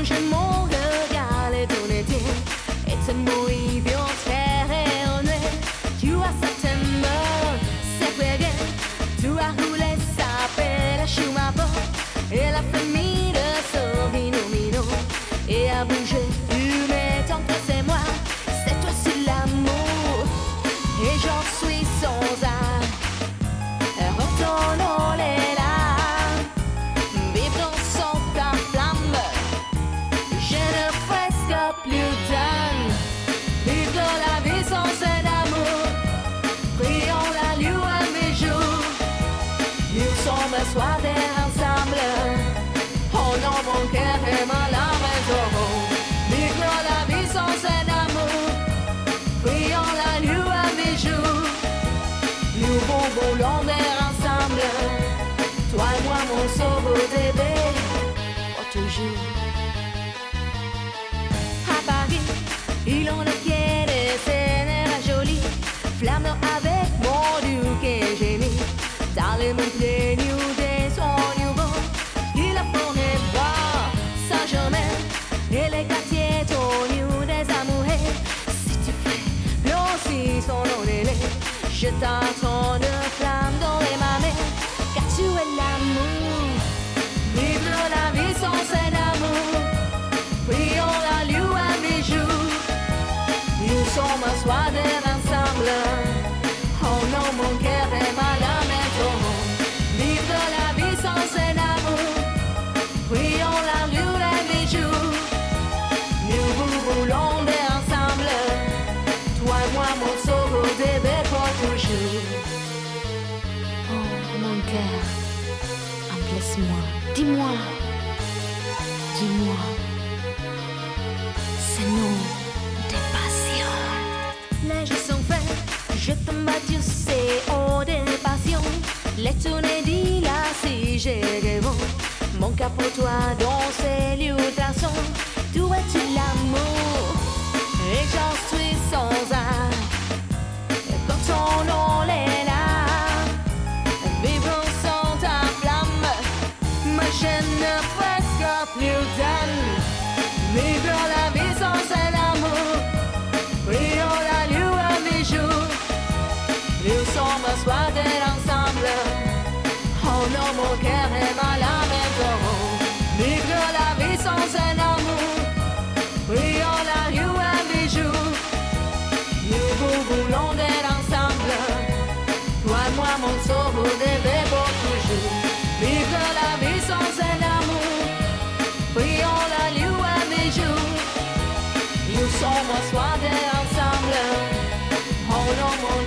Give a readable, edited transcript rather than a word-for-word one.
bouge mon regard, les données et te mouilles bien terre. Tu as September, c'est très bien. Tu as roulé sa pelle à Schumacher et la famille de Sauvino Mino. Et à bouger, tu mets tant que c'est moi, c'est aussi l'amour. Et j'en suis sans âme. Retournons les larmes, vivons sans ta flamme. Je ne presque plus d'âme. Vivre la vie sans cet amour. Prions la lune mes jours. Nous sommes soirs ensemble. Oh non, mon cœur est mal à maison. Vivre la vie sans cet amour. Prions la lune mes jours. Nous volons ensemble. Toi et moi, mon sauveur bébé. Pour toujours. À Paris, il en est fier de ses joli. Flamme avec mon duc et génie. Dans les montées nous des sons nouveaux. Il a fourni voir Saint-Germain. Et les quartiers nous des amoureux. Si tu fais aussi son nom de je t'entends de flamme dans les mains, car tu es l'amour. Vivre la vie sans cet amour. Prions la lune à mes jours. Nous sommes un soir ensemble. Oh non, mon cœur est mal à maison. Vivre la vie sans cet amour. Prions la lune à mes jours. Nous voulons ensemble. Toi et moi, mon sauveur bébé. Oh mon cœur, embrasse-moi, dis-moi, ce nom de passion. Les jeux sont faits, je te bats, c'est hors de passion. Les tournées dit là si j'ai rêvé. Mon cœur pour toi dans ces lieux-traçons. Tu es l'amour et j'en suis sans âme. Ton nom est là, vivons sans ta flamme, ma chaîne ne presque plus d'âme. Vivre la vie sans cet amour, prions la lune à mes jours. Nous sommes soirs ensemble, oh non, mon cœur est mal à maison. Vivre la vie sans cet amour, prions la lune à mes jours. Nous voulons ensemble. Toi et moi, mon sauveur bébé pour toujours. Vivre la vie sans un amour. Prions la lune à mes jours. Nous sommes soirs ensemble. Oh non, mon